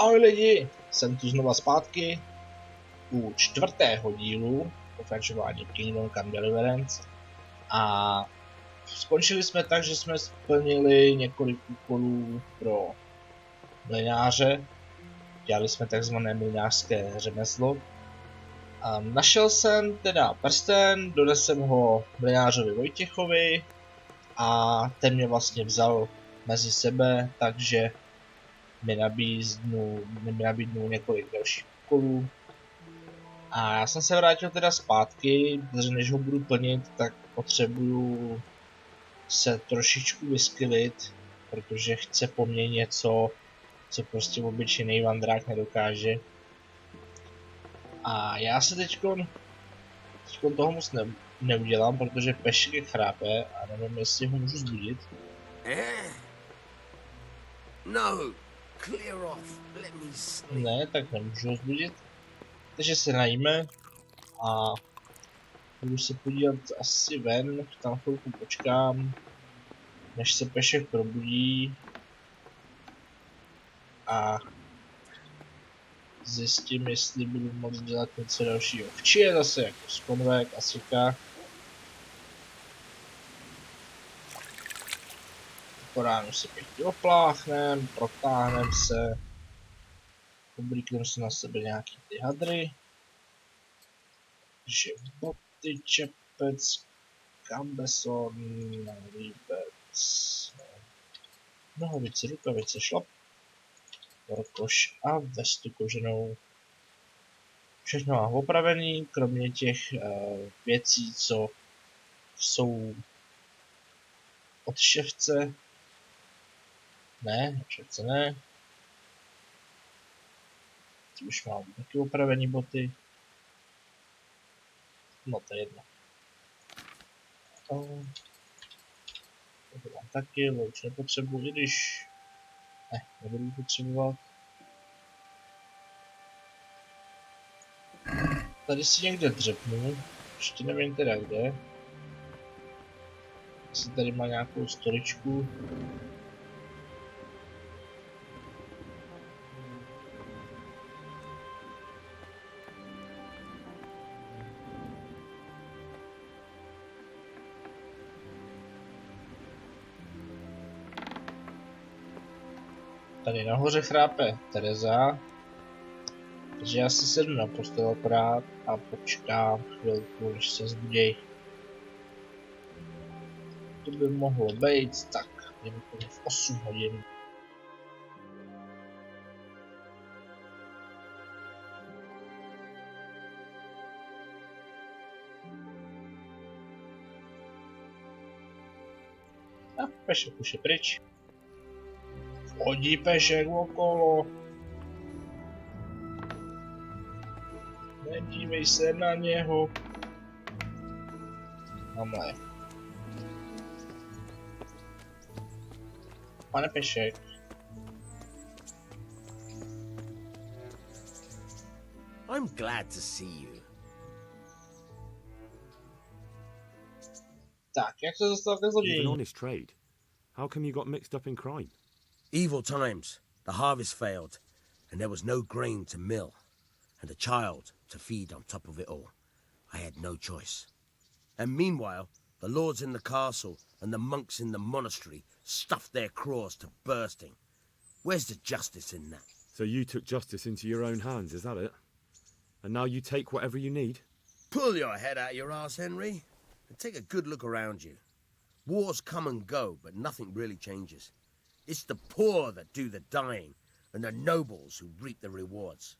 Ahoj lidi, jsem tu znova zpátky u 4. dílu pokračování Kingdom Deliverance a skončili jsme tak, že jsme splnili několik úkolů pro mlynáře. Dělali jsme takzvané mlynářské řemeslo. A našel jsem teda prsten, donesl jsem ho mlynářovi Vojtěchovi a ten mě vlastně vzal mezi sebe, takže mi nabídnul několik dalších úkolů. A já jsem se vrátil teda zpátky, protože než ho budu plnit, tak potřebuju se trošičku vyskylit, protože chce po mně něco, co prostě obyčejný vandrák nedokáže. A já se teďkon toho moc neudělám, protože pešek chrápe a nevím, jestli ho můžu zbudit. No. Clear off. Let me sleep. Ne, tak nemůžu ho zbudit. Takže se najíme a budu se podívat asi ven, tam chvilku počkám, než se pešek probudí a zjistím, jestli budu moct dělat něco dalšího. Včí je zase jako skonvek, asika. Po ránu se pěkně opláchnem, protáhnem se, oblíknem se na sebe nějaký ty hadry. Takže boty, čepec, kambeson, navíc, nohavice, rukavice, šlap, vorkoš a vestu koženou. Všechno mám opravený, kromě těch věcí, co jsou od ševce. Ne, ševce ne. Ty už mám taky opravený boty. No to je jedno. To mám taky, louč nepotřebuji, i když... Ne, nebudu potřebovat. Tady si někde dřepnu, ještě nevím teda kde. Jestli tady má nějakou stoličku. Tady nahoře chrápe Tereza, takže já si sednu na postel akorát a počkám chvilku, než se zbuděj. To by mohlo být tak, v 8 hodin. A pešek už je pryč. Chodí pešek okolo. Nedívej se na něho. Tamhle. Pane pešek. I'm glad to see you. Tak, jak se dostal ke zloději? An honest trade. How come you got mixed up in crime? Evil times. The harvest failed, and there was no grain to mill, and a child to feed on top of it all. I had no choice. And meanwhile, the lords in the castle and the monks in the monastery stuffed their craws to bursting. Where's the justice in that? So you took justice into your own hands, is that it? And now you take whatever you need? Pull your head out your arse, Henry, and take a good look around you. Wars come and go, but nothing really changes. It's the poor that do the dying, and the nobles who reap the rewards.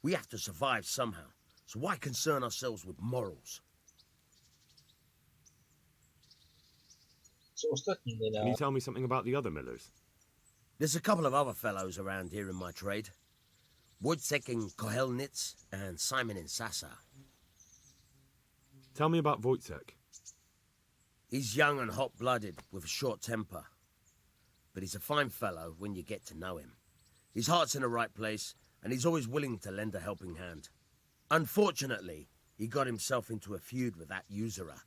We have to survive somehow, so why concern ourselves with morals? Can you tell me something about the other millers? There's a couple of other fellows around here in my trade. Wojciech in Kohelnitz and Simon in Sasa. Tell me about Wojciech. He's young and hot-blooded, with a short temper. But he's a fine fellow when you get to know him. His heart's in the right place, and he's always willing to lend a helping hand. Unfortunately, he got himself into a feud with that usurer,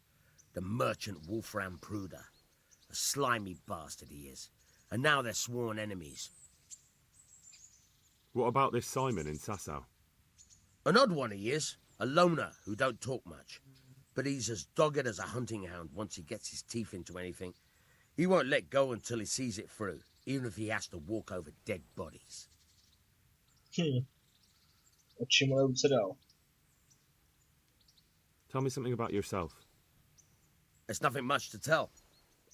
the merchant Wolfram Pruder. A slimy bastard he is, and now they're sworn enemies. What about this Simon in Sasau? An odd one he is, a loner who don't talk much. But he's as dogged as a hunting hound once he gets his teeth into anything. He won't let go until he sees it through, even if he has to walk over dead bodies. O čem ale se dál? Tell me something about yourself. There's nothing much to tell.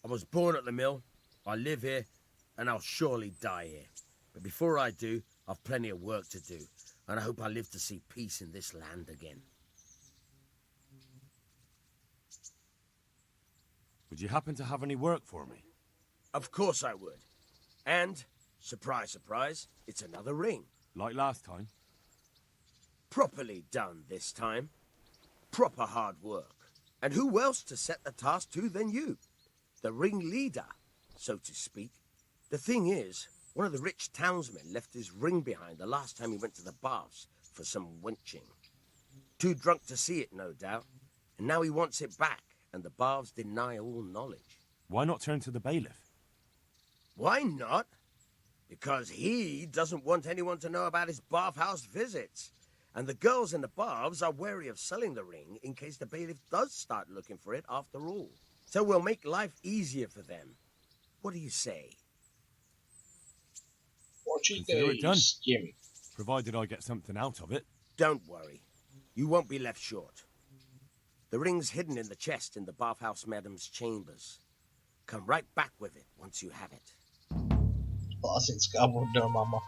I was born at the mill, I live here, and I'll surely die here. But before I do, I've plenty of work to do, and I hope I live to see peace in this land again. Would you happen to have any work for me? Of course I would. And, surprise, surprise, it's another ring. Like last time? Properly done this time. Proper hard work. And who else to set the task to than you? The ringleader, so to speak. The thing is, one of the rich townsmen left his ring behind the last time he went to the baths for some wenching. Too drunk to see it, no doubt. And now he wants it back, and the baths deny all knowledge. Why not turn to the bailiff? Why not? Because he doesn't want anyone to know about his bathhouse visits. And the girls in the baths are wary of selling the ring in case the bailiff does start looking for it after all. So we'll make life easier for them. What do you say? Consider it done. Provided I get something out of it. Don't worry. You won't be left short. The ring's hidden in the chest in the bathhouse madam's chambers. Come right back with it once you have it. Klasická bordel, mama.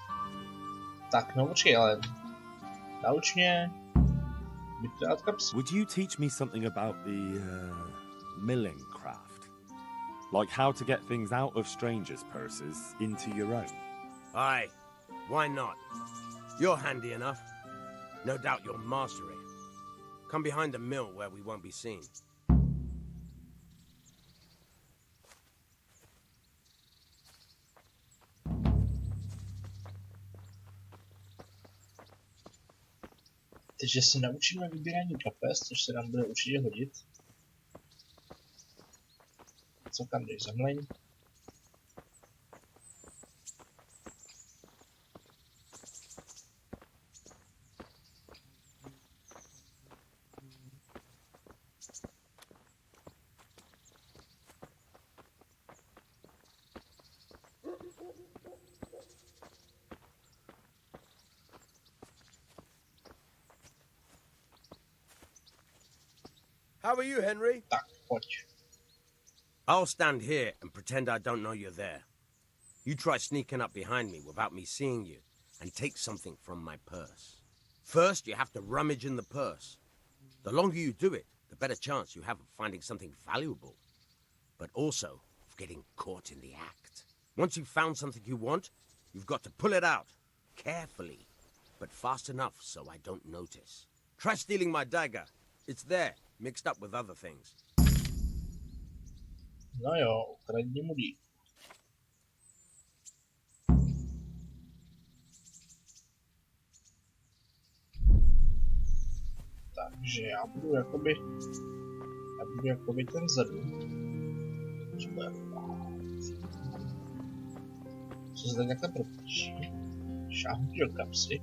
Tak, no počkej, ale nauč mě vytrát kapsy. Would you teach me something about the milling craft? Like how to get things out of strangers' purses into your own? Aye, why not? You're handy enough. No doubt you'll master it. Come behind the mill where we won't be seen. Takže se naučíme vybírání kapes, což se nám bude určitě hodit. Co tam jdeš, zamleň? How are you, Henry? Tak, pojď. I'll stand here and pretend I don't know you're there. You try sneaking up behind me without me seeing you and take something from my purse. First, you have to rummage in the purse. The longer you do it, the better chance you have of finding something valuable, but also of getting caught in the act. Once you've found something you want, you've got to pull it out, carefully, but fast enough so I don't notice. Try stealing my dagger. It's there, mixed up with other things. No jo, ukradni mu dík. Takže já budu jakoby ten vzadu. Co se tady takhle propíší? Šáhnu do kapsy.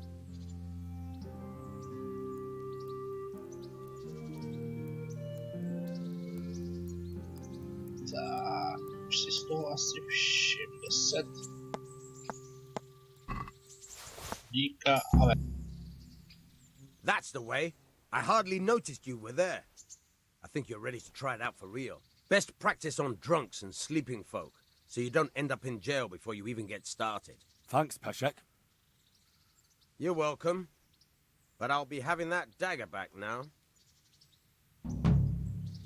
Tak, už si z toho asi všim 10. Díka, ale... That's the way. I hardly noticed you were there. I think you're ready to try it out for real. Best practice on drunks and sleeping folk, so you don't end up in jail before you even get started. Thanks, Peshek. You're welcome. But I'll be having that dagger back now.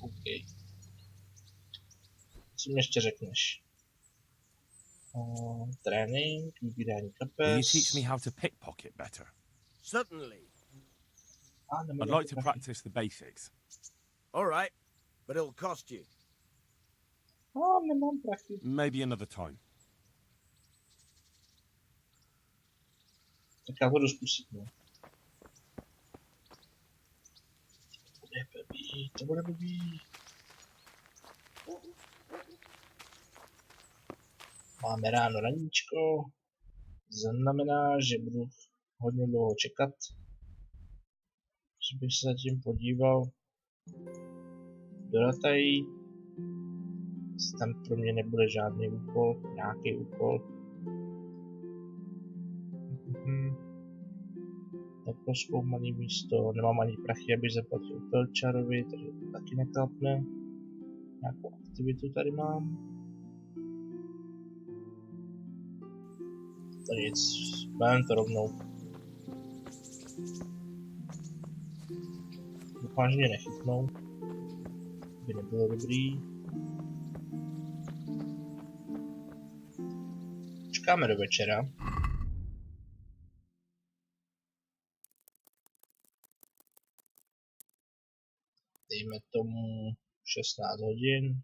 OK. Co mi ještě řekneš? Trénink, vybírání kapes... Will you teach me how to pickpocket better? Certainly. I'd like to practice the basics. All right, but it'll cost you. Nemám prachy. Maybe another time. Tak já budu zkusit, no. To bude blbý. Máme ráno raníčko. Znamená, že budu hodně dlouho čekat. Že bych se zatím podíval do datají. Tam pro mě nebude žádný úkol, nějaký úkol. Neprozkoumaný místo, nemám ani prachy, abych zaplatil Pelčarovi, takže to taky neklapne. Nějakou aktivitu tady mám. To nic, budeme to rovnou. Doufám, že mě nechytnou. By nebylo dobrý. Čekáme do večera. Dejme tomu 16 hodin.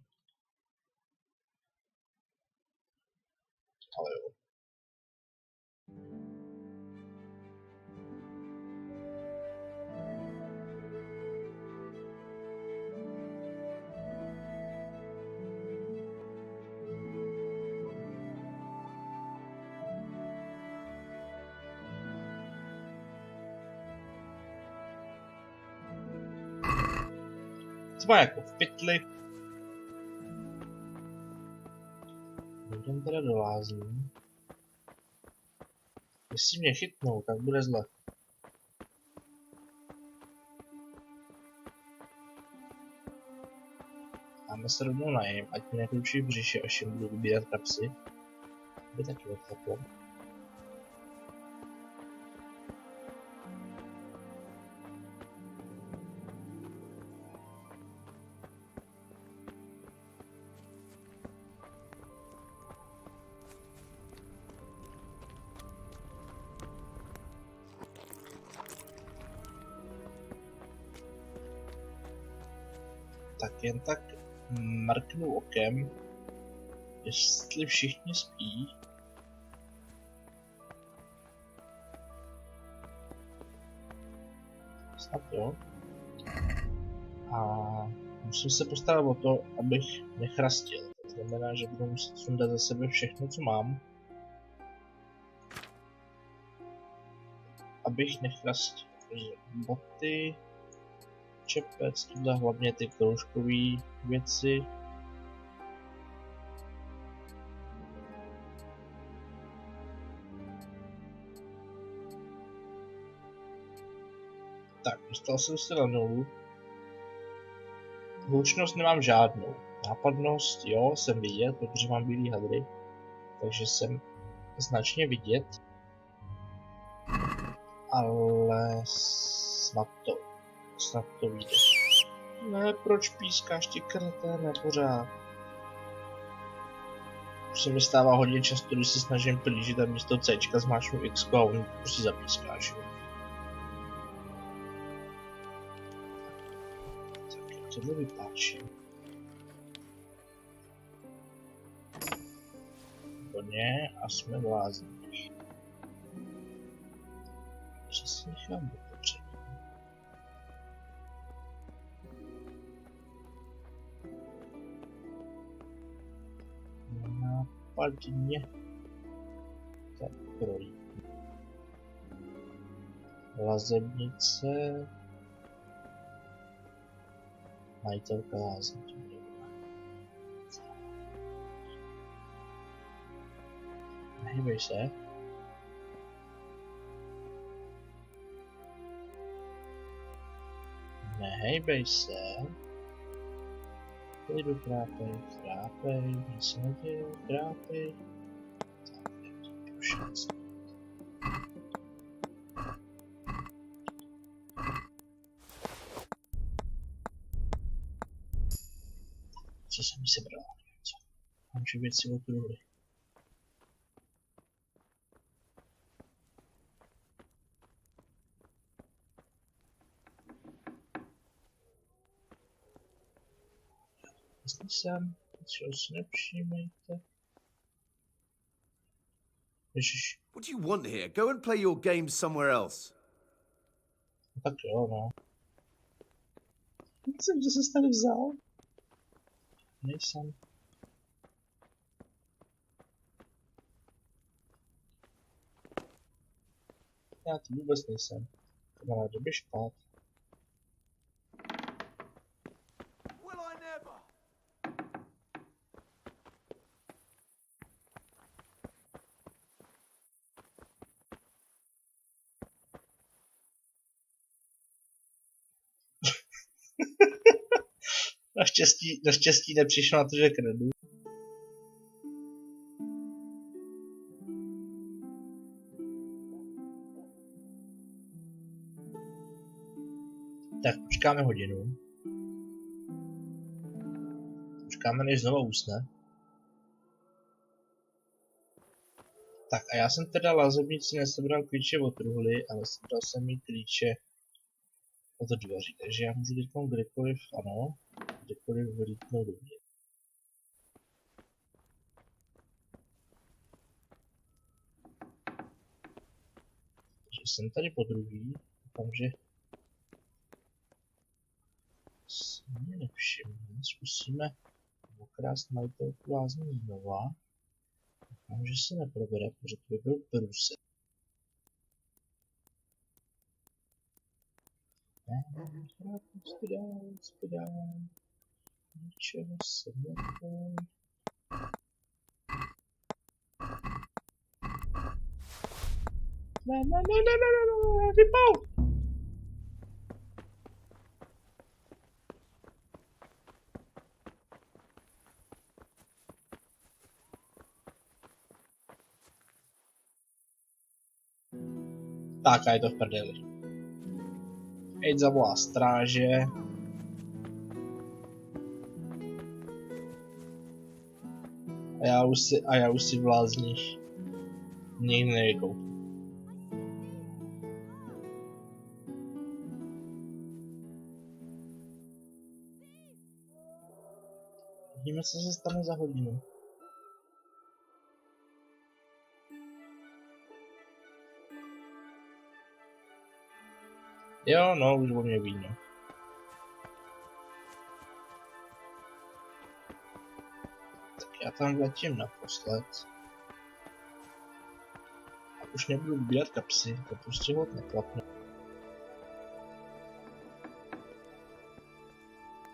Ale jo. Třeba jako v pytli. Jdem teda do lázní. Jestli mě chytnou, tak bude zle. Dáme se rovnou najem, ať mi nekručí v břiše, až jim budu ubírat kapsy. By taky odklaplo. Tak jen tak mrknu okem, jestli všichni spí. Snad jo. A musím se postarat o to, abych nechrastil. To znamená, že budu muset sundat za sebe všechno, co mám. Abych nechrastil. Boty, čepec, tuhle hlavně ty kroužkové věci. Tak, dostal jsem se na nulu. Hlučnost nemám žádnou. Nápadnost, jo, jsem vidět, protože mám bílý hadry. Takže jsem značně vidět. Ale snad to vyjde. Ne, proč pískáš ty kreténe pořád? Už se mi stává hodně často, když se snažím plížit a místo Cčka zmáčknu X a on prostě zapískáš. Tak jak tohle vypáčí. Výborně, a jsme v lázních. Co si nechám dopředu? Nápadně. Tak projít. Lazebnice. Majitelka lázní. Nehybej se. Nehejbej se. Jdu krápej, nic se neděje, krápej. Tak, je to šance. Co jsem mi sebral? Co? Mám že věci okruhy. Jestli jsem, čeho si nepřijmejte. Ježiš. What do you want here? Go and play your games somewhere else. No tak jo, no. Jsem, že se tady vzal. Nejsem. Já to vůbec nejsem. Kamaráde, běž spát. Naštěstí nepřišlo na to, že kradu. Tak, počkáme hodinu. Počkáme, než znovu usne. Tak a já jsem teda lazebnici nesebral klíče od truhly, ale sebral jsem jí klíče od dveří. Takže já můžu teď kdekoliv, ano, kdekoliv vylítnout dovnitř. Takže jsem tady po druhý, doufám, že si mě nevšiml. Zkusíme okrást majitelku lázní znova. Doufám, že se neprobere, protože to by byl průser. Spidál. Ničeho se neboj. Ne, vypal! Tak a je to v prdeli. Ejď zavolá stráže. A já už si v lázních nikdy nevykoupím. Vidíme, co se stane za hodinu. Jo, no, už o mě víno. Tak já tam letím naposled. A už nebudu ubírat kapsy, to prostě hod neklapne.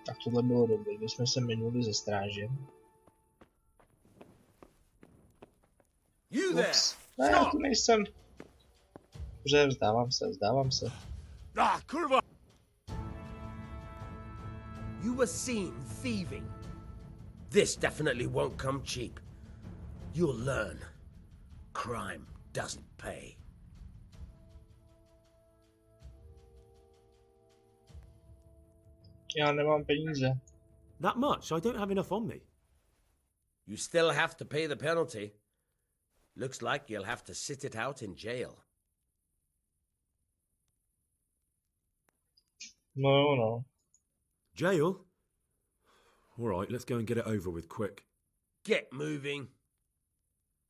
Tak tohle bylo dobré, když jsme se minuli ze stráže. Ups. Ne, já tu nejsem. Dobře, vzdávám se. Ah, kurva! You were seen thieving. This definitely won't come cheap. You'll learn. Crime doesn't pay. Já nemám peníze. That much? I don't have enough on me. You still have to pay the penalty. Looks like you'll have to sit it out in jail. No. Jail? All right, let's go and get it over with quick. Get moving.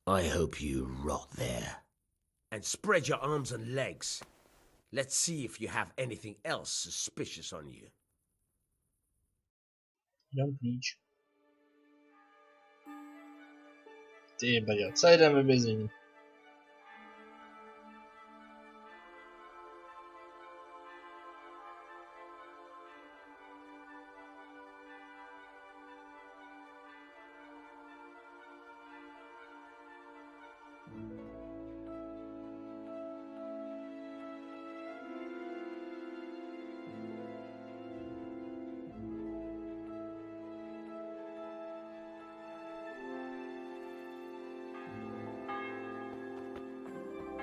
I hope you rot there. And spread your arms and legs. Let's see if you have anything else suspicious on you. Dám klíč. Ty baďo, celý den ve vězení.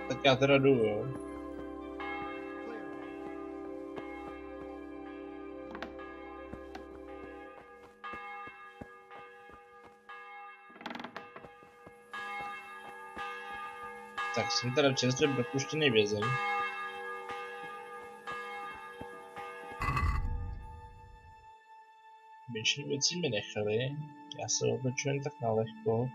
Tak já teda jdu, jo. Tak jsem teda čerstvě propuštěný vězeň. Většinu věcí mi nechali, já se obleču jen tak na lehko.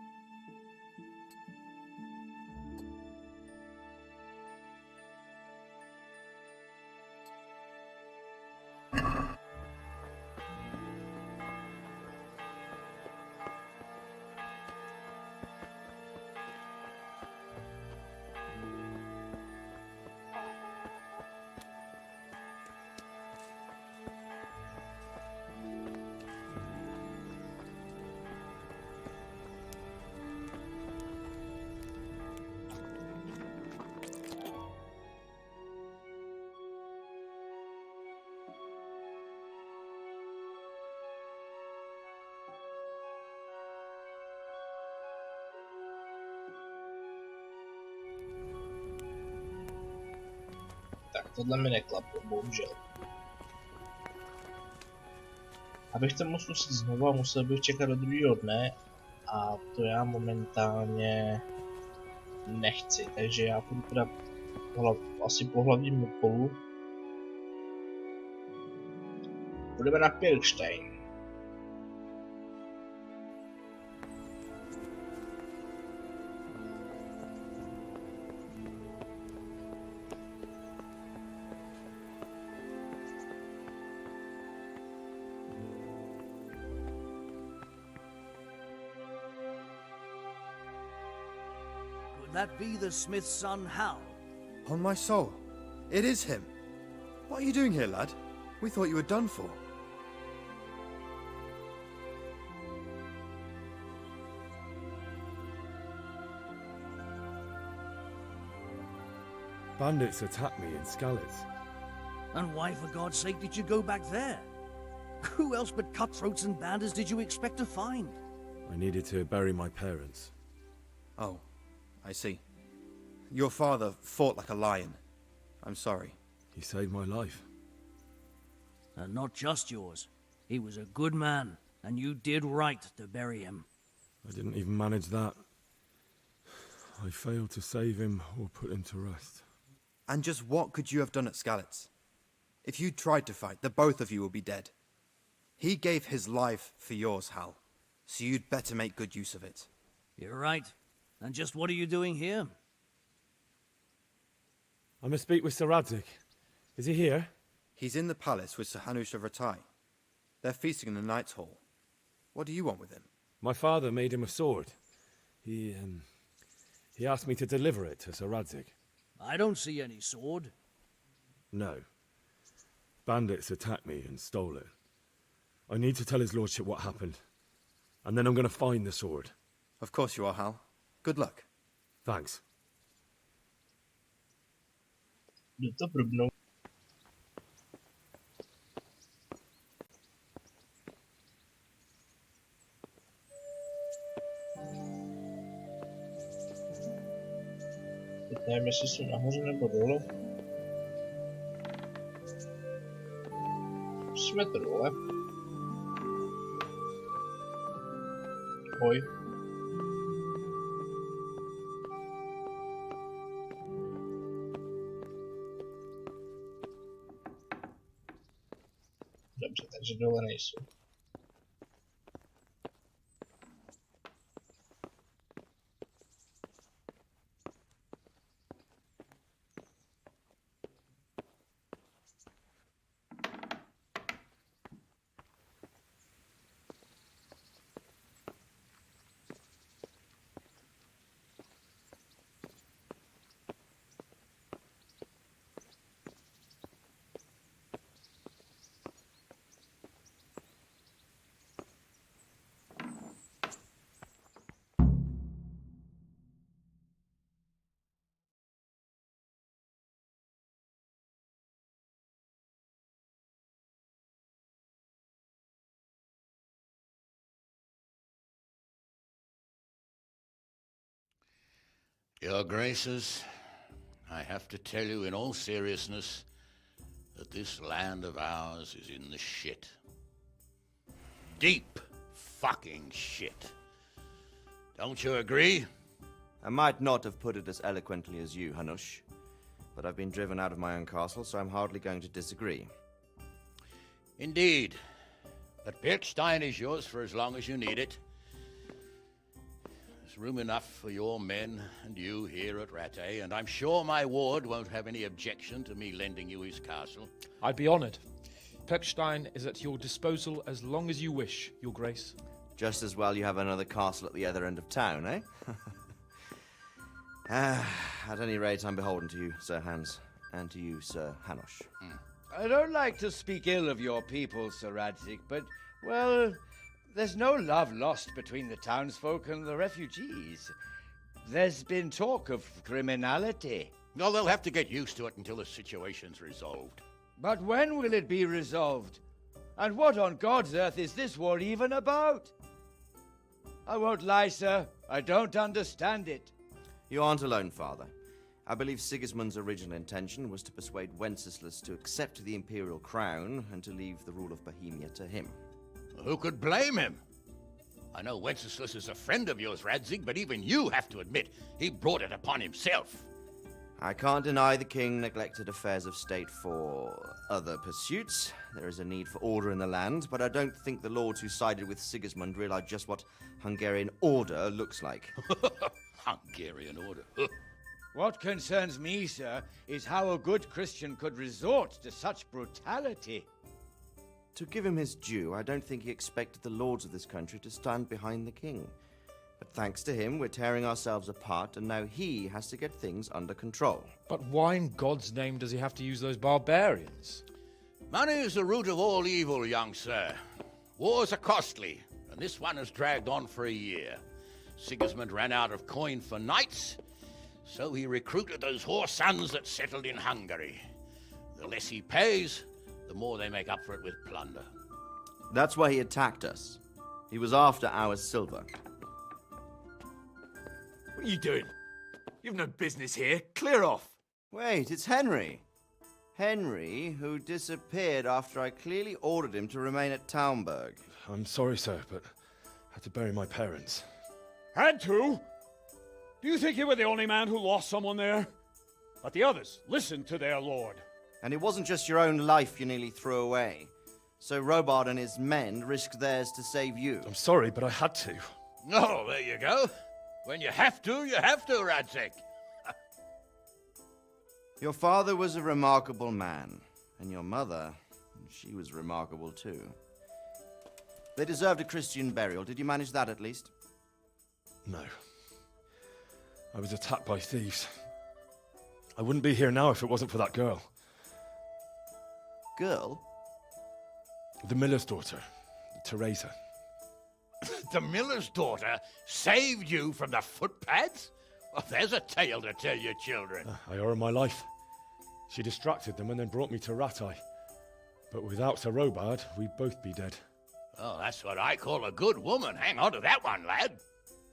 Tak, tohle mi neklaplo, bohužel. Abych to mohl zkusit znova, musel bych čekat do druhého dne a to já momentálně nechci, takže já půjdu teda asi po hlavním úkolu. Budeme na Pilkstein. That be the smith's son, Hal? On my soul, it is him. What are you doing here, lad? We thought you were done for. Bandits attacked me in Skalitz. And why, for God's sake, did you go back there? Who else but cutthroats and bandits did you expect to find? I needed to bury my parents. Oh, I see. Your father fought like a lion. I'm sorry. He saved my life. And not just yours. He was a good man, and you did right to bury him. I didn't even manage that. I failed to save him or put him to rest. And just what could you have done at Skalitz? If you tried to fight, the both of you will be dead. He gave his life for yours, Hal. So you'd better make good use of it. You're right. And just what are you doing here? I must speak with Sir Radzig. Is he here? He's in the palace with Sir Hanush of Ratai. They're feasting in the Knight's Hall. What do you want with him? My father made him a sword. He asked me to deliver it to Sir Radzig. I don't see any sword. No. Bandits attacked me and stole it. I need to tell his lordship what happened. And then I'm going to find the sword. Of course you are, Hal. Good luck. Thanks. Jdu to blbnou. Teď nevím, jestli jsou nahoře nebo dole. Jsme to dole. Ahoj. Dobře, takže dole nejsou. Your Graces, I have to tell you in all seriousness that this land of ours is in the shit. Deep fucking shit. Don't you agree? I might not have put it as eloquently as you, Hanush, but I've been driven out of my own castle, so I'm hardly going to disagree. Indeed. But Pilkstein is yours for as long as you need it. There's room enough for your men and you here at Rattay, and I'm sure my ward won't have any objection to me lending you his castle. I'd be honored. Pilkstein is at your disposal as long as you wish, Your Grace. Just as well you have another castle at the other end of town, eh? At any rate, I'm beholden to you, Sir Hans, and to you, Sir Hanush. I don't like to speak ill of your people, Sir Radzig, but, well, there's no love lost between the townsfolk and the refugees. There's been talk of criminality. Well, they'll have to get used to it until the situation's resolved. But when will it be resolved? And what on God's earth is this war even about? I won't lie, sir. I don't understand it. You aren't alone, Father. I believe Sigismund's original intention was to persuade Wenceslas to accept the imperial crown and to leave the rule of Bohemia to him. Who could blame him? I know Wenceslas is a friend of yours, Radzig, but even you have to admit he brought it upon himself. I can't deny the king neglected affairs of state for other pursuits. There is a need for order in the land, but I don't think the lords who sided with Sigismund realized just what Hungarian order looks like. Hungarian order? What concerns me, sir, is how a good Christian could resort to such brutality. To give him his due, I don't think he expected the lords of this country to stand behind the king. But thanks to him, we're tearing ourselves apart, and now he has to get things under control. But why in God's name does he have to use those barbarians? Money is the root of all evil, young sir. Wars are costly, and this one has dragged on for a year. Sigismund ran out of coin for knights, so he recruited those whore sons that settled in Hungary. The less he pays, the more they make up for it with plunder. That's why he attacked us. He was after our silver. What are you doing? You've no business here. Clear off. Wait, it's Henry. Henry, who disappeared after I clearly ordered him to remain at Taunberg. I'm sorry, sir, but I had to bury my parents. Had to? Do you think you were the only man who lost someone there? But the others listened to their lord. And it wasn't just your own life you nearly threw away. So Robard and his men risked theirs to save you. I'm sorry, but I had to. Oh, there you go. When you have to, Radzig. Your father was a remarkable man, and your mother, she was remarkable too. They deserved a Christian burial. Did you manage that at least? No. I was attacked by thieves. I wouldn't be here now if it wasn't for that girl. Girl? The miller's daughter, Teresa. The miller's daughter saved you from the footpads? Well, there's a tale to tell your children. I owe her my life. She distracted them and then brought me to Ratai. But without Sir Robard, we'd both be dead. Oh, that's what I call a good woman. Hang on to that one, lad.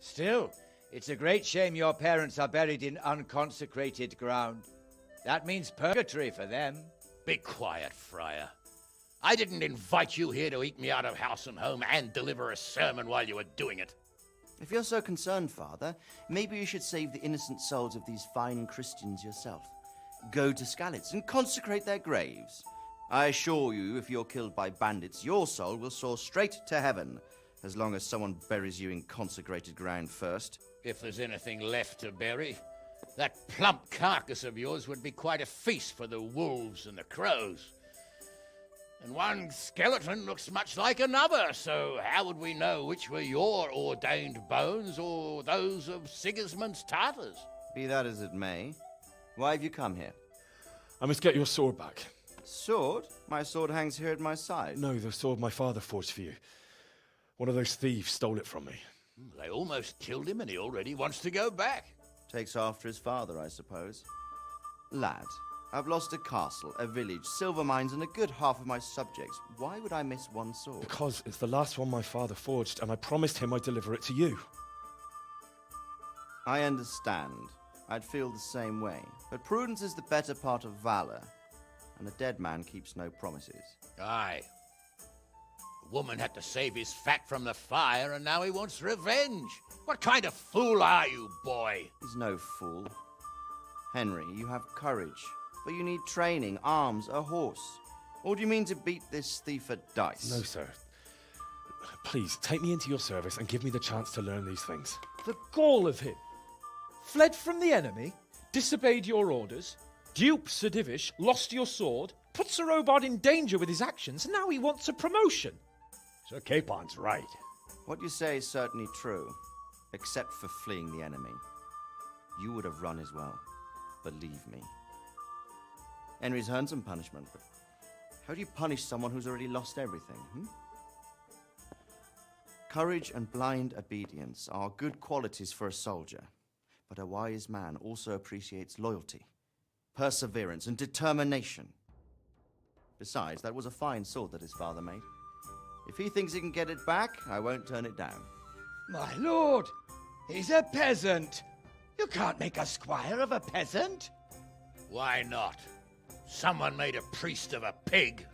Still, it's a great shame your parents are buried in unconsecrated ground. That means purgatory for them. Be quiet, friar. I didn't invite you here to eke me out of house and home and deliver a sermon while you were doing it. If you're so concerned, Father, maybe you should save the innocent souls of these fine Christians yourself. Go to Skalitz and consecrate their graves. I assure you, if you're killed by bandits, your soul will soar straight to heaven, as long as someone buries you in consecrated ground first. If there's anything left to bury, that plump carcass of yours would be quite a feast for the wolves and the crows. And one skeleton looks much like another, so how would we know which were your ordained bones or those of Sigismund's Tartars? Be that as it may, why have you come here? I must get your sword back. Sword? My sword hangs here at my side. No, the sword my father forged for you. One of those thieves stole it from me. They almost killed him and he already wants to go back. Takes after his father, I suppose. Lad, I've lost a castle, a village, silver mines, and a good half of my subjects. Why would I miss one sword? Because it's the last one my father forged, and I promised him I'd deliver it to you. I understand. I'd feel the same way. But prudence is the better part of valor, and a dead man keeps no promises. Aye. The woman had to save his fat from the fire, and now he wants revenge. What kind of fool are you, boy? He's no fool. Henry, you have courage, but you need training, arms, a horse. Or do you mean to beat this thief at dice? No, sir. Please, take me into your service and give me the chance to learn these things. The gall of him. Fled from the enemy, disobeyed your orders, duped Sir Divish, lost your sword, put Sir Robard in danger with his actions, and now he wants a promotion. Sir Capon's right. What you say is certainly true, except for fleeing the enemy. You would have run as well, believe me. Henry's earned some punishment, but how do you punish someone who's already lost everything, Courage and blind obedience are good qualities for a soldier, but a wise man also appreciates loyalty, perseverance, and determination. Besides, that was a fine sword that his father made. If he thinks he can get it back, I won't turn it down. My lord, he's a peasant. You can't make a squire of a peasant. Why not? Someone made a priest of a pig.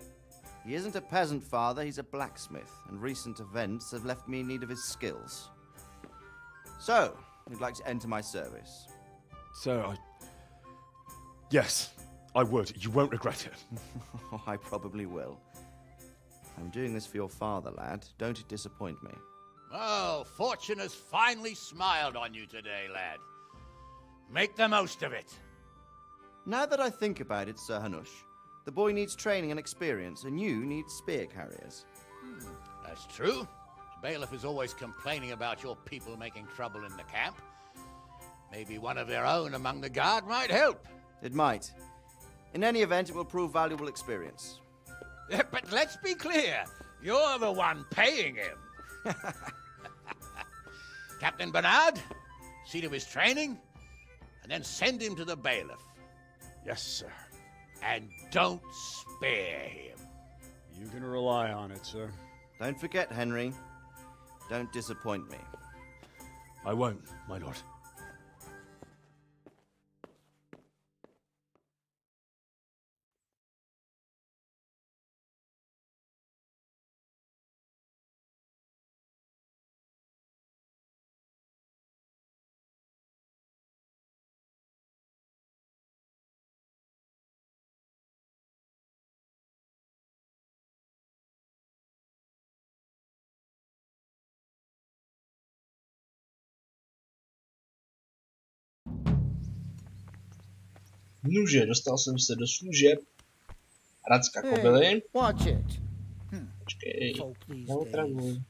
He isn't a peasant, father. He's a blacksmith, and recent events have left me in need of his skills. So, you'd like to enter my service? Sir, Yes, I would. You won't regret it. I probably will. I'm doing this for your father, lad. Don't it disappoint me. Oh, fortune has finally smiled on you today, lad. Make the most of it. Now that I think about it, Sir Hanush, the boy needs training and experience, and you need spear carriers. That's true. The bailiff is always complaining about your people making trouble in the camp. Maybe one of their own among the guard might help. It might. In any event, it will prove valuable experience. But let's be clear. You're the one paying him. Captain Bernard, see to his training, and then send him to the bailiff. Yes, sir. And don't spare him. You can rely on it, sir. Don't forget, Henry. Don't disappoint me. I won't, my lord. Nuže, dostal jsem se do služeb Racka kobily. Počkej, neutravuj.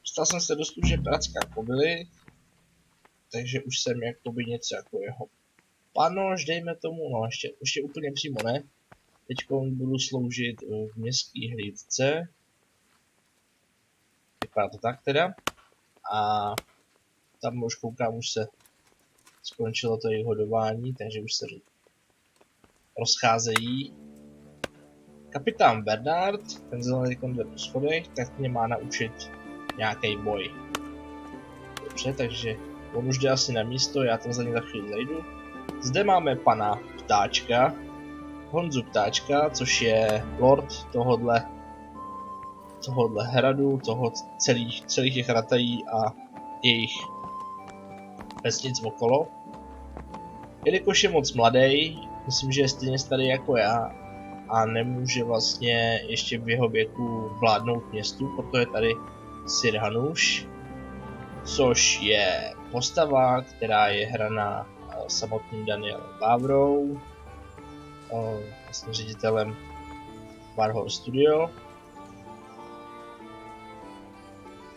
Dostal jsem se do služeb Racka kobily, takže už jsem jakoby něco jako jeho panoš, dejme tomu, no ještě úplně přímo ne. Teďko budu sloužit v městské hlídce. Vypadá to tak teda. A tam už koukám, už se skončilo to jejich hodování, takže už se rozcházejí. Kapitán Bernard, ten zelený jde po schodech, tak mě má naučit nějaký boj. Dobře, takže on už jde asi na místo, já tam za ním za chvíli zajdu. Zde máme pana Ptáčka, Honzu Ptáčka, což je lord tohodle hradu, celých těch ratají a jejich vesnic okolo. Jelikož je moc mladý, myslím, že je stejně starý jako já a nemůže vlastně ještě v jeho věku vládnout městu, proto je tady Sir Hanuš, což je postava, která je hraná samotným Danielem Vávrou, vlastně ředitelem Warhol Studio.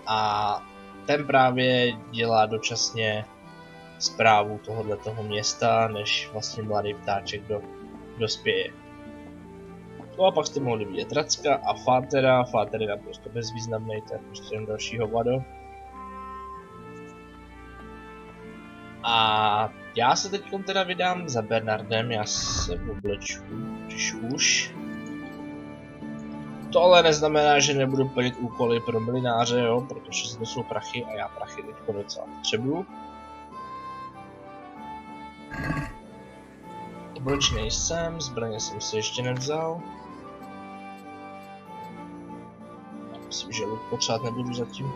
A ten právě dělá dočasně správu tohoto města, než vlastně mladý Ptáček dospěje. No a pak jste mohli vidět Racka a Fátera. Fáter je naprosto bezvýznamný, to je prostě jen další hovado. A já se teď teda vydám za Bernardem, já se obleču, když už. To ale neznamená, že nebudu plnit úkoly pro milináře, jo, protože to jsou prachy a já prachy teď docela potřebuju. Oblečený jsem, zbraně jsem si ještě nevzal. Já myslím, že luk potřebovat nebudu zatím.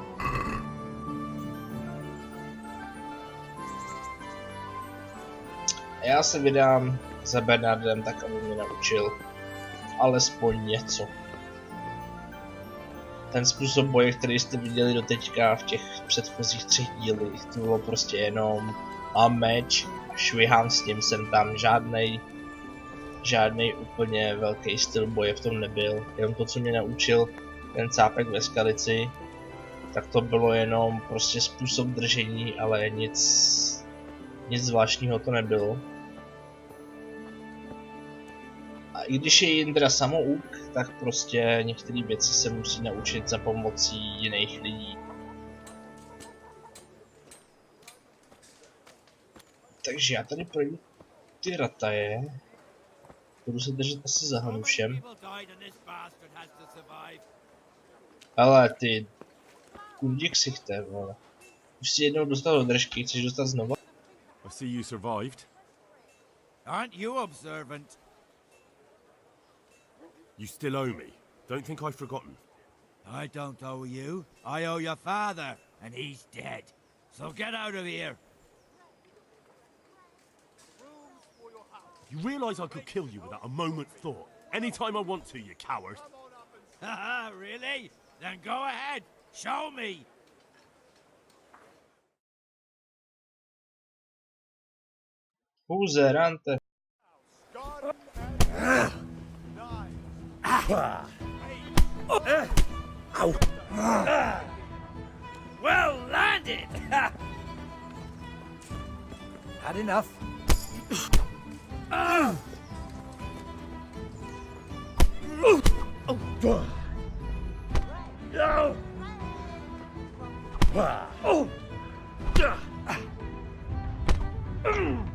A já se vydám za Bernardem tak, aby mě naučil alespoň něco. Ten způsob boje, který jste viděli doteďka v těch předchozích 3 dílech, to bylo prostě jenom mám meč a švihám s tím, jsem tam žádnej úplně velký styl boje v tom nebyl. Jenom to, co mě naučil ten cápek ve skalici, tak to bylo jenom prostě způsob držení, ale nic zvláštního to nebylo. A i když je Jindra samouk, tak prostě některé věci se musí naučit za pomocí jiných lidí. Takže já tady projdu ty rataje. Budu se držet asi za Hanušem. Ale ty kurdi ksichte, vole. Už si jednou dostal do držky, chceš dostat znova? I see you survived. Aren't you observant? You still owe me. Don't think I've forgotten. I don't owe you. I owe your father, and he's dead. So get out of here. You realise I could kill you without a moment's thought? Anytime I want to, you coward. Haha, really? Then go ahead. Show me. Uzerante. Well landed. Had enough.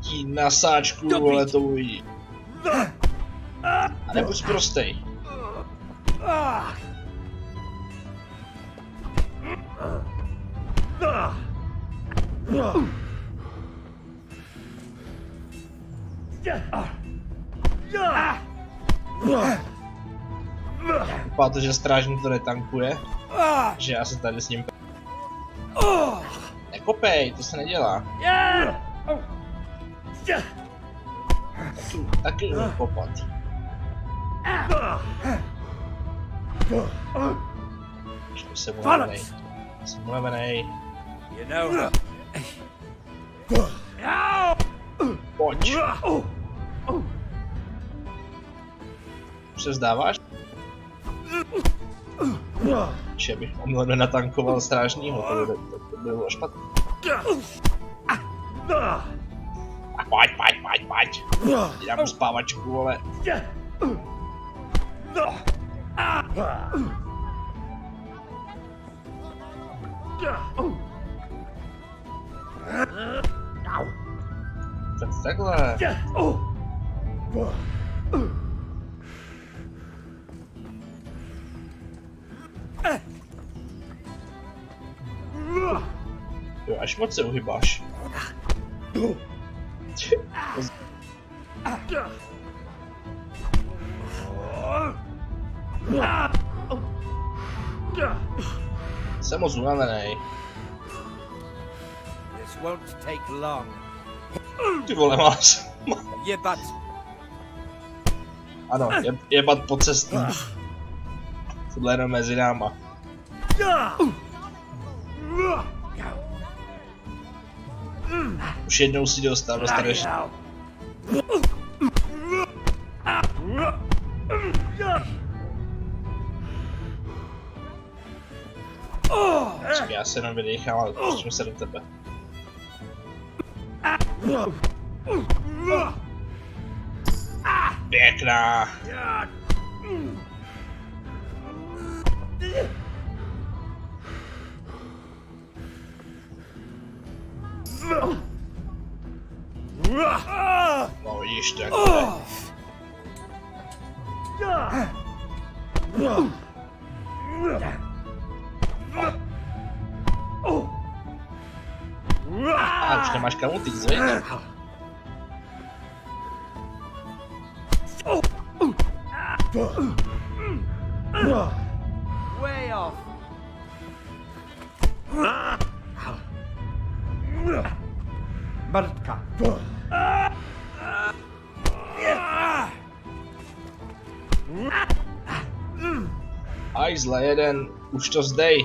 Tí na sáčku, vole, to uvidí. A nebuď prostej. Vypadá to, že strážník to netankuje. Že já se tady s ním... Nekopej, to se nedělá. Taky umím kopat. Jsem unavenej. Jsem unavenej. Pojď. Už se vzdáváš? Že bych omylem nenatankoval strážního, to by bylo špatné. A pojď. Dám mu spávačku, vole. Tak takhle. Jo, až moc se uhybáš. Jsem moc unavenej. This won't take long. Ty vole, máš. Jebat. Ano, jebat po cestě. Tohle jenom mezi náma. Už jednou si dostal, dostaneš. Počkej, já se jenom vydechám, ale pustím se do tebe. Pěkná. No vidíš to, jak to je. A už nemáš kam utíct, veď? Way off. Mrtka. Ajzle, jeden, už to zdej.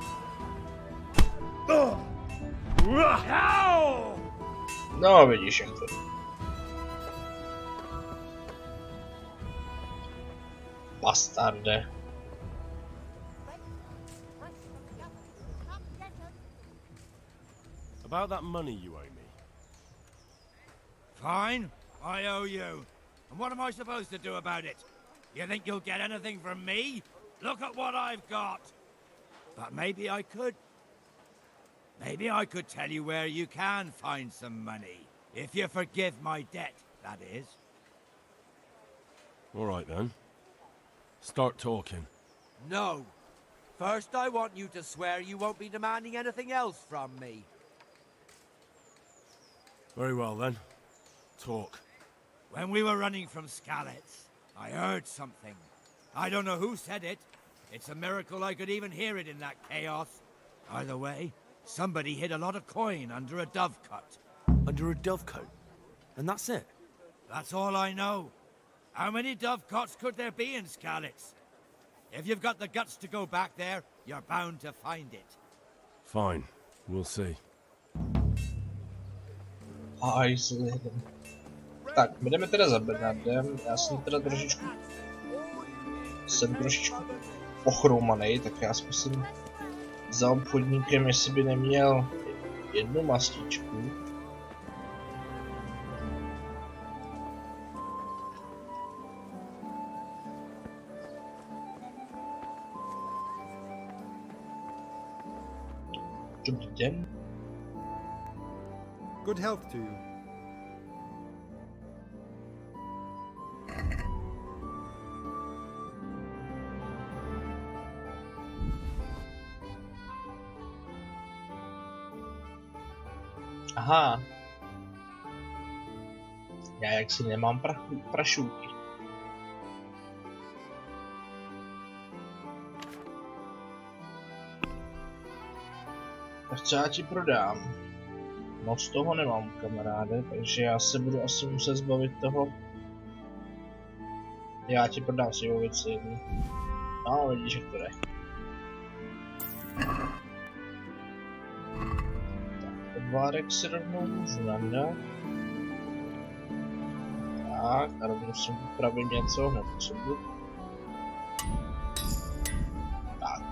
No, vidíš, jak to. Bastarde. About that money you owe me. Fine, I owe you. And what am I supposed to do about it? You think you'll get anything from me? Look at what I've got. But maybe I could. Maybe I could tell you where you can find some money. If you forgive my debt, that is. All right then. Start talking. No. First, I want you to swear you won't be demanding anything else from me. Very well then. Talk. When we were running from Skalitz, I heard something. I don't know who said it. It's a miracle I could even hear it in that chaos. Either way, somebody hid a lot of coin under a dovecote. Under a dovecote? And that's it? That's all I know. How many dovecotes could there be in Skalitz? If you've got the guts to go back there, you're bound to find it. Fine. We'll see. Tak, my jdeme teda za Bernardem, já jsem teda trošičku ochroumanej, tak já zkusím za obchodníkem, jestli by neměl jednu mastičku. Dobrý den. Good health to you. Aha. Já jaksi nemám prašůky. Tak co já ti prodám? Moc toho nemám, kamaráde, takže já se budu asi muset zbavit toho. Já ti prodám svou věci jednu. No, vidíš, jak to jde. Várek si rovnou můžu nandat. Tak, a rovnou si upravím něco, nepotřebuji. Tak.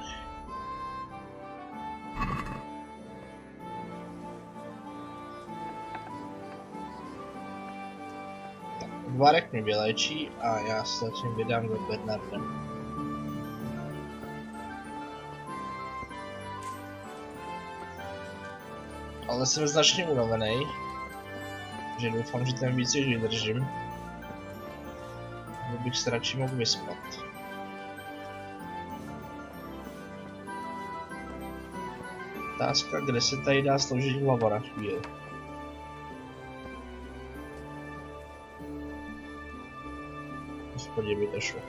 Tak, várek mě vyléčí a já se zatím vydám do Bernardem. Ale jsem značně unavený, že doufám, že ten víc ještě vydržím. Bych se radši mohl vyspat. Otázka, kde se tady dá složit hlava na chvíli. Hospodě by to šlo.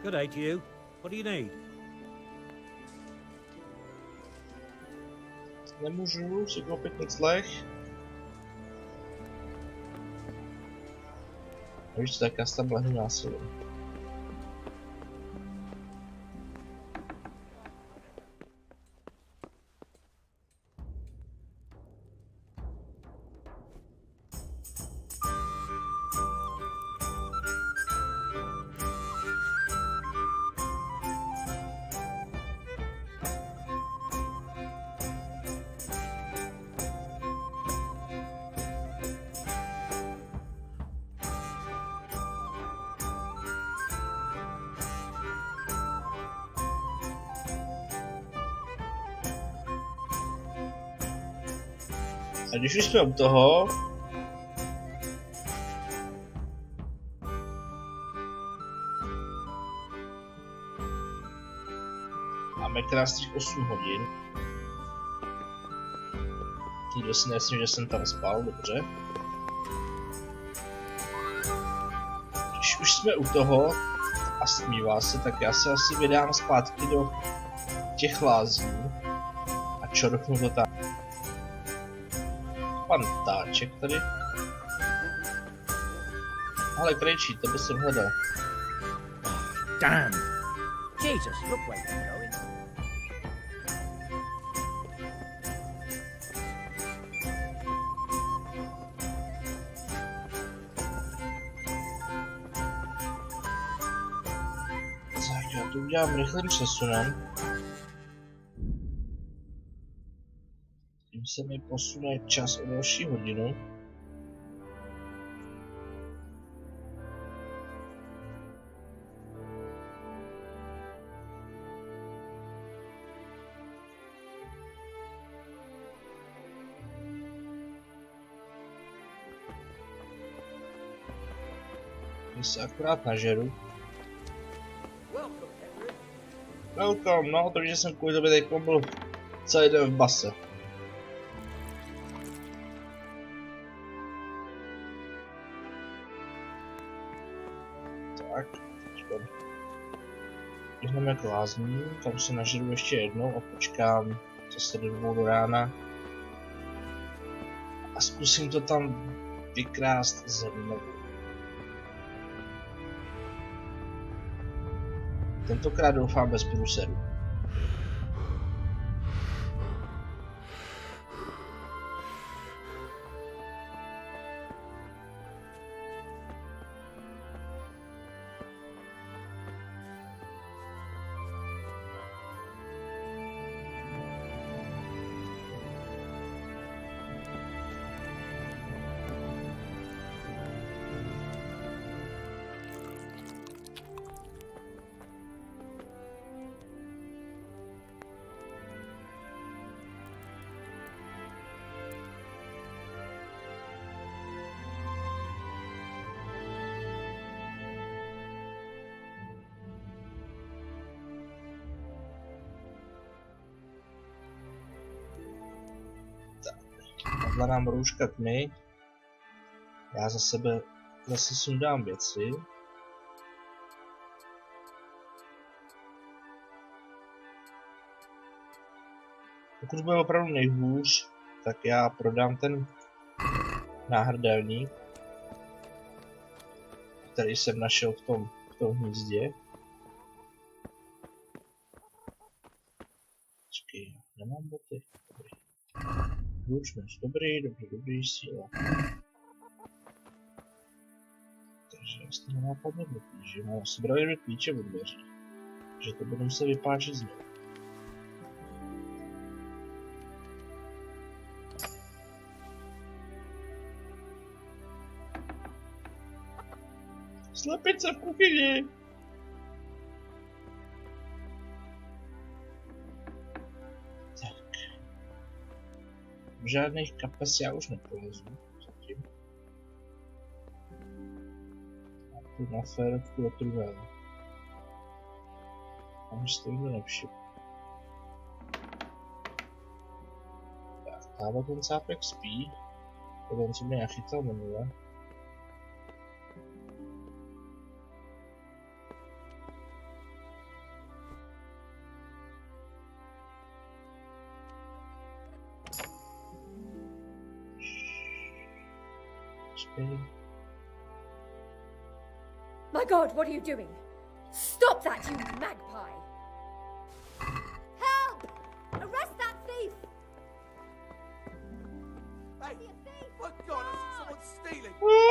Good day to you. What do you need? Nemůžu si koupit nic leh. Víš co, tak já tam lehnu násilím. A když už jsme u toho... Máme krásných 8 hodin. Nikdo si nesmí, že jsem tam spal, dobře. Když už jsme u toho a smívá se, tak já se asi vydám zpátky do těch lázní a čorknu to tam. Pantáček tady. Ale krejčí, to by jsem hledal. Damn! Jesus, look where you're going. Tak já to udělám rychlým přesunem. Tím se mi posune čas o další hodinu. Já se akorát nažeru. Welcome, no, takže jsem kvůli tobě teď byl celý den v base. Tak, teďko. Běhneme k lázní, tam se nažeru ještě jednou a počkám zase do 2 do rána. A zkusím to tam vykrást znovu. Tentokrát doufám bez průseru. Padla nám rouška tmy. Já za sebe zase sundám věci. Pokud bude opravdu nejhůř, tak já prodám ten náhrdelník, který jsem našel v tom hnízdě. Počkej, nemám boty. Hlučnost, dobrý, síla. Takže já si nenápadně doklížím, ale si brali 2 klíče od dveří. Že to budu muset vypáčit znovu. Slepice v kuchyni! V žádných kapes já už nepolezu zatím. A tu na férovku do druhé. Tam už to nikdo nevšiml. Tak, táhle ten cápek spí. To ten, co mě nachytal minule. My God, what are you doing? Stop that, you magpie! Help! Arrest that thief! Hey! My God, I see someone stealing! There's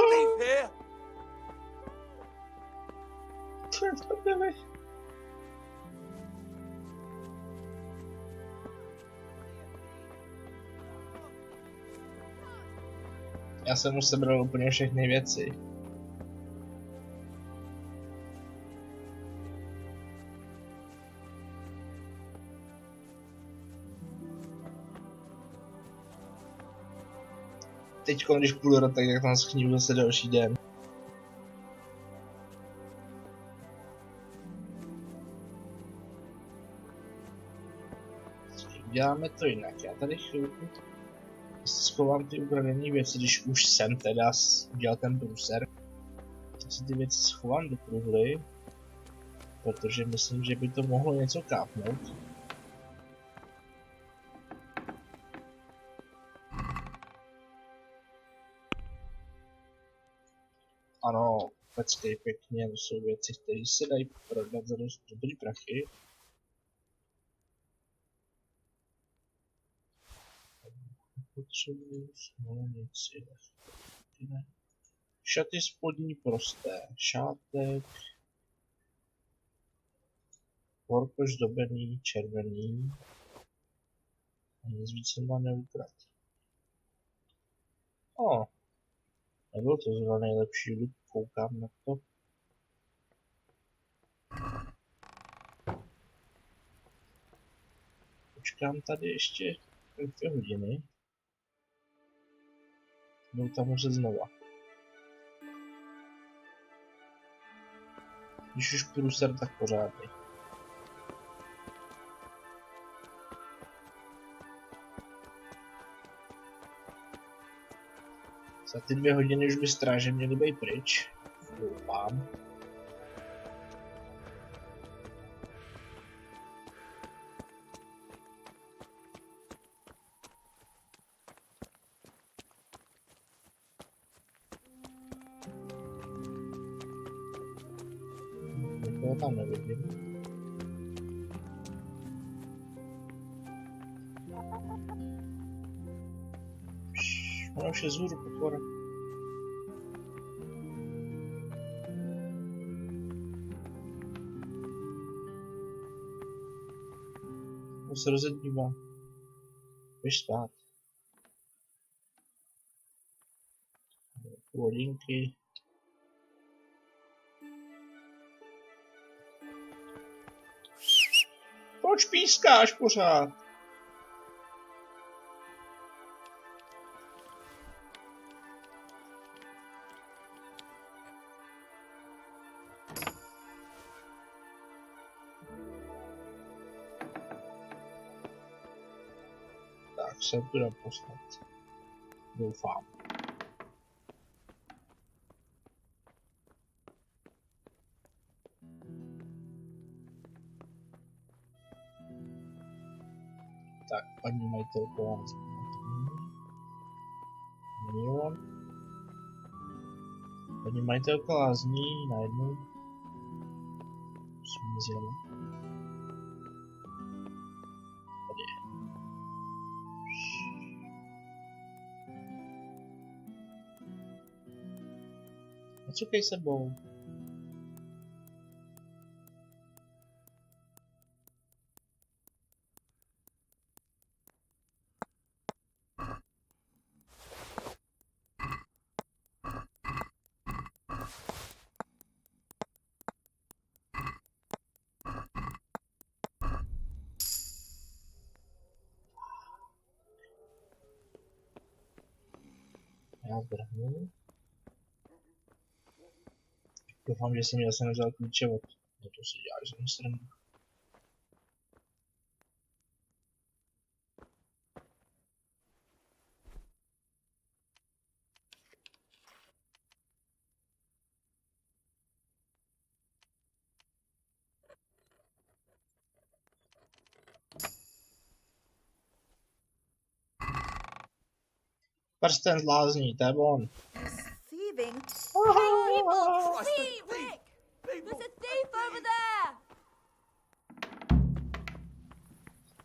a thief here! Já jsem mu sebral úplně všechny věci. Teďko, když půjdu do tak tam schnívu zase další den. Děláme to jinak, já tady chvilku schovám ty ukradené věci, když už jsem teda udělal ten průser. Tak si ty věci schovám do pruhly, protože myslím, že by to mohlo něco kápnout. Ano, peckej pěkně, to jsou věci, které se dají prodat za dost dobrý prachy. Potřebuji smolenici. Šaty spodní prosté, šátek, horko zdobený, červený. A nic víc jsem vám neukradl. Nebyl to zrovna nejlepší look, koukám na to. Počkám tady ještě 2 hodiny. Budu tam muset znova. Když už průser, tak pořádný. Za ty 2 hodiny už by stráže měly být pryč. Doufám. Nikoho tam nevidím. Ono už je zhůru potvora. On se rozedívá. Běž spát. Půl hodinky. Proč pískáš pořád? Tak se tu dám poslat. Doufám. Tak, paní majitelko vám není on. Paní majitelka lázní najednou zmizela. Tady je. Necukej sebou. Já zdrhnu. Doufám, že jsem zase nevzal klíče od... No to si děláš za srandu. Prsten z lázní, to je on. Thieving? People! See, Rick! There's a thief over there!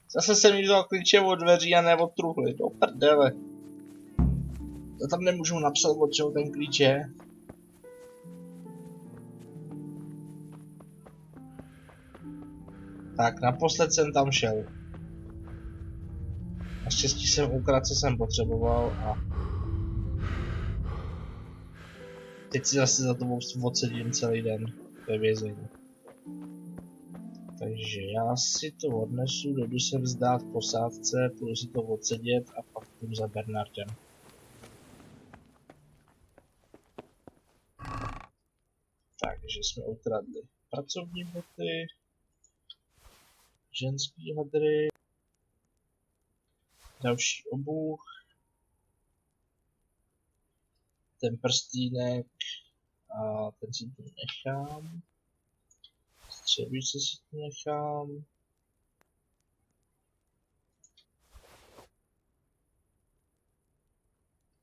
Zase jsem jí dal klíče od dveří a ne od truhly, do prdele. To tam nemůžu napsat, od čeho ten klíč je. Tak, naposled jsem tam šel. Naštěstí jsem ukradl, co jsem potřeboval a... Teď si zase za to odsedím celý den ve vězení. Takže já si to odnesu, jdu se vzdát v posádce, půjdu si to odsedět a pak půjdu za Bernardem. Takže jsme ukradli pracovní boty, ženský hadry, další obuch, ten prstínek a ten si tu nechám, střebičce si tu nechám,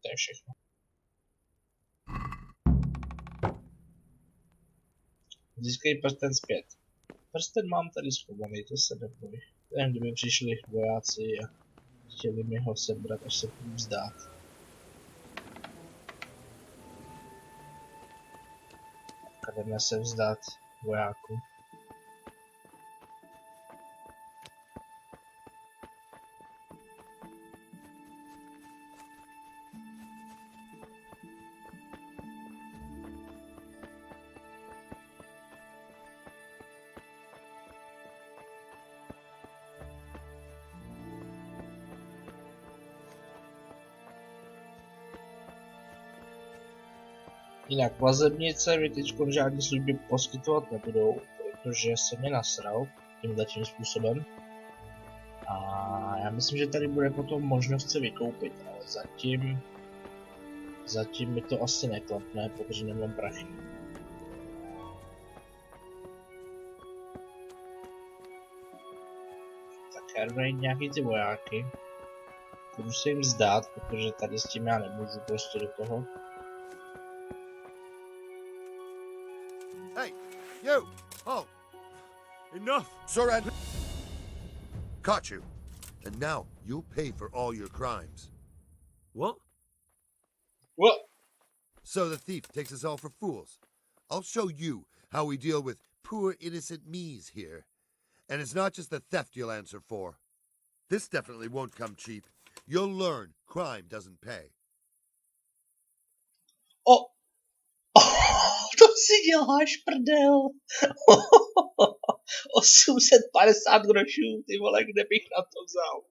to je všechno. Získej prsten zpět. Prsten mám tady schovaný, to se neboj. Jen kdyby přišli vojáci a chtěli mi ho sebrat, až se půjdu vzdát. Jdeme se vzdát vojáku. Jinak vazebnice mi teď žádný služby poskytovat nebudou, protože se mě nasral tímhletím způsobem. A já myslím, že tady bude potom možnost se vykoupit, ale Zatím mi to asi neklapne, protože nemám prachy. Tak já jdu najít nějaký ty vojáky. Budu se jim zdát, protože tady s tím já nemůžu prostě do toho. Hey, you! Halt! Enough! Surrender! Caught you. And now you'll pay for all your crimes. What? What? So the thief takes us all for fools. I'll show you how we deal with poor innocent me's here. And it's not just the theft you'll answer for. This definitely won't come cheap. You'll learn crime doesn't pay. Oh! To si děláš, prdel! 850 grošů, ty vole, kde bych na to vzal?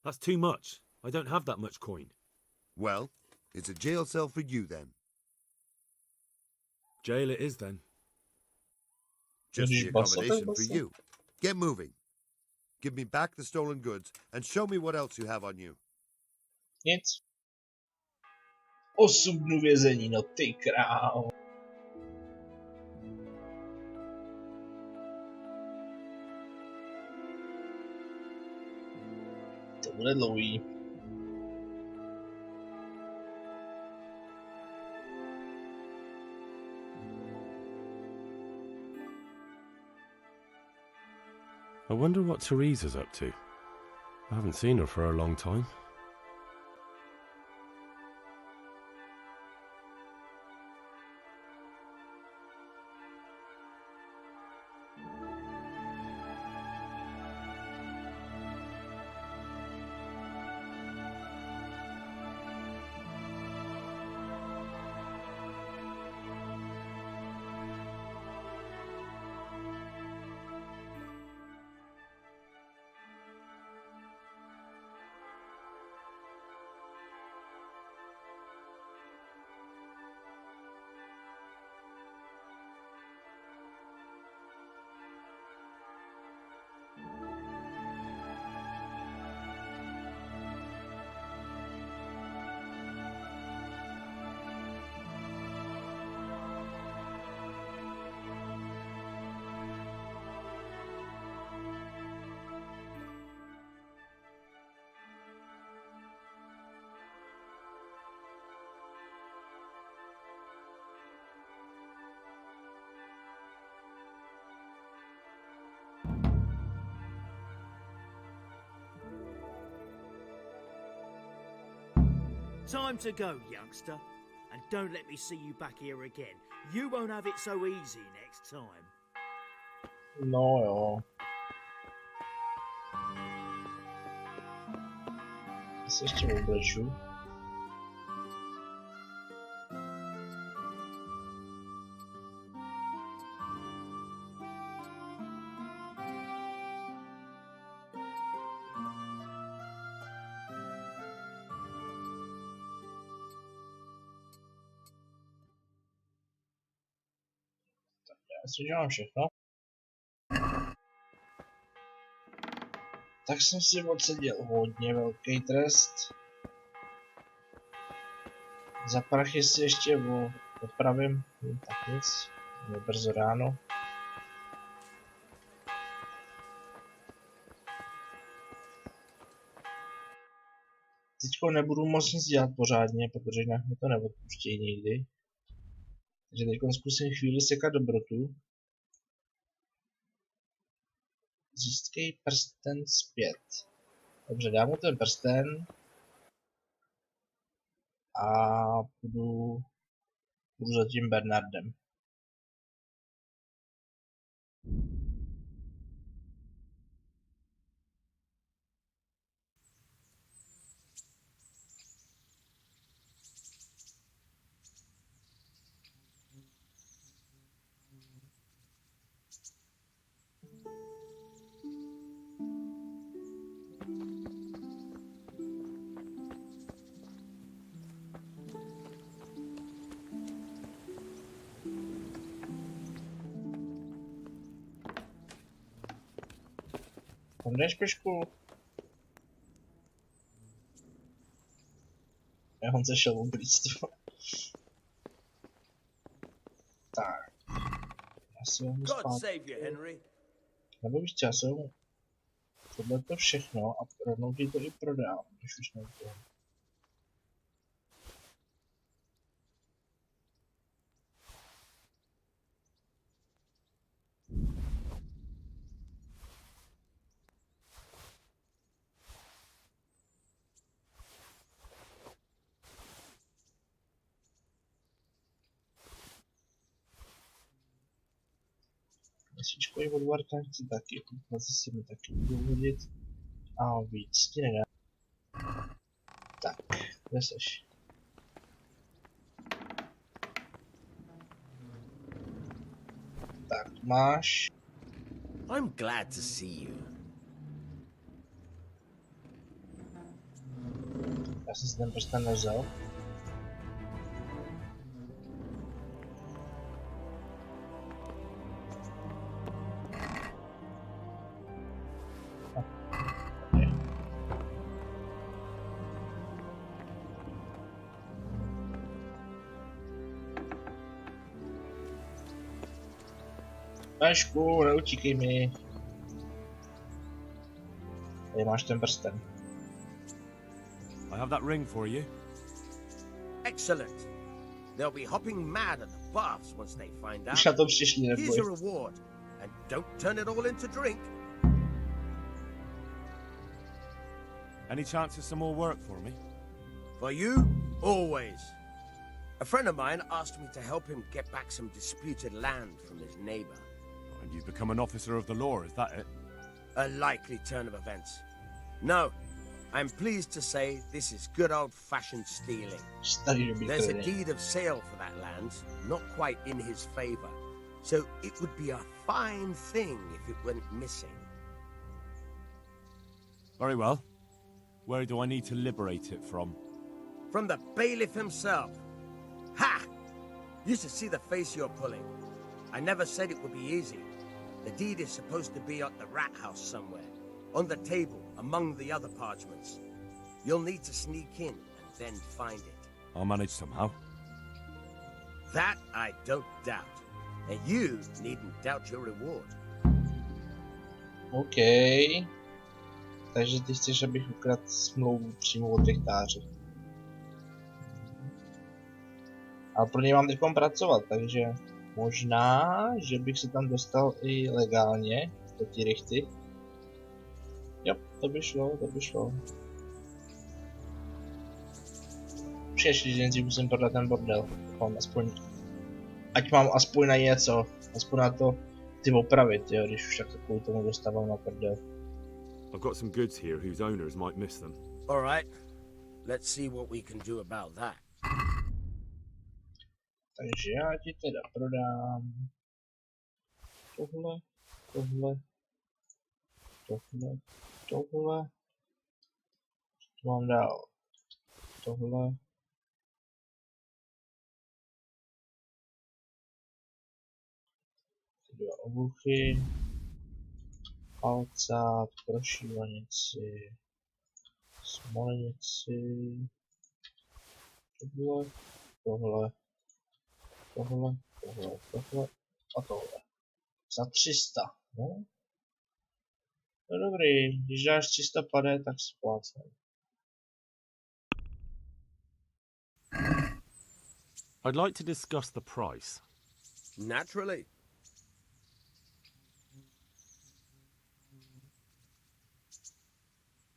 That's too much. I don't have that much coin. Well, it's a jail cell for you then. Jail it is then. Just the accommodation for you. Get moving. Give me back the stolen goods and show me what else you have on you. Nic. 8 dnů vězení, no ty král. To bude dlouhý. I wonder what Teresa's up to. I haven't seen her for a long time. Time to go, youngster. And don't let me see you back here again. You won't have it so easy next time. No jo. Já se ještě obleču. Já si dělám všechno. Tak jsem si odseděl hodně velký trest. Za prachy si ještě opravím, tak nic, je brzo ráno. Teďko nebudu moc nic dělat pořádně, protože jinak mi to neodpuštějí nikdy. Takže teď zkusím chvíli sekat dobrotu. Získej prsten zpět. Dobře, dám mu ten prsten. A půjdu za tím Bernardem. Kam jdeš, Pešku? On se šel ublíct. Tak. Já si vezmu zpátky. Nebo víš co, já si vezmu tohleto všechno a rovnou ti to i prodám, když už nevím. Měsíčkový odvar tam chci taky, zase si mi taky budu hodit. A víc ti nedá. Tak, kde seš? Tak, máš. I'm glad to see you. Já jsem si ten prsten nevzal. Vašku, neutíkej mi. Tady máš ten prsten. I have that ring for you. Excellent. They'll be hopping mad at the baths once they find out. Už na to přišli, neboj. Here's your reward, and don't turn it all into drink. Any chance of some more work for me? For you, always. A friend of mine asked me to help him get back some disputed land from his neighbor. And you've become an officer of the law, is that it? A likely turn of events. No, I'm pleased to say this is good old-fashioned stealing. There's a deed of sale for that land, not quite in his favor. So it would be a fine thing if it went missing. Very well. Where do I need to liberate it from? From the bailiff himself. Ha! You should see the face you're pulling. I never said it would be easy. The deed is supposed to be at the rat house somewhere, on the table, among the other parchments. You'll need to sneak in and then find it. I'll manage somehow. That I don't doubt. And you needn't doubt your reward. OK. Takže ty chceš, abych ukradl smlouvu přímo od rychtáře. Ale pro něj mám teďkom pracovat, takže možná, že bych se tam dostal i legálně do ty rychty. Jo, to by šlo, to by šlo. Přešli, že nejdřív musím prodat ten bordel. Mám aspoň, ať mám aspoň na něco, aspoň na to ty opravit, jo, když už tak kvůli tomu dostávám na bordel. I've got some goods here whose owners might miss them. All right, let's see what we can do about that. Takže já ti teda prodám tohle, tohle, tohle, tohle, co mám dál, tohle, ty dva obuchy, palcát, prošívanici, smolenici, tohle, tohle, tohle, tohle, tohle a tohle. Za 300, no? No dobrý, když dáš 300 pade, tak splácem. I'd like to discuss the price. Naturally.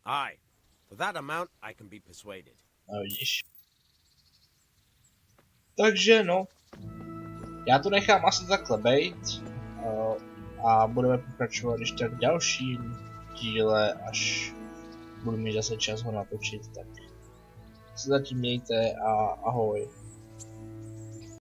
Aye, for that amount I can be persuaded. No vidíš. Takže no, já to nechám asi takhle bejt a budeme pokračovat ještě v dalším díle, až budu mít zase čas ho natočit, tak se zatím mějte a ahoj.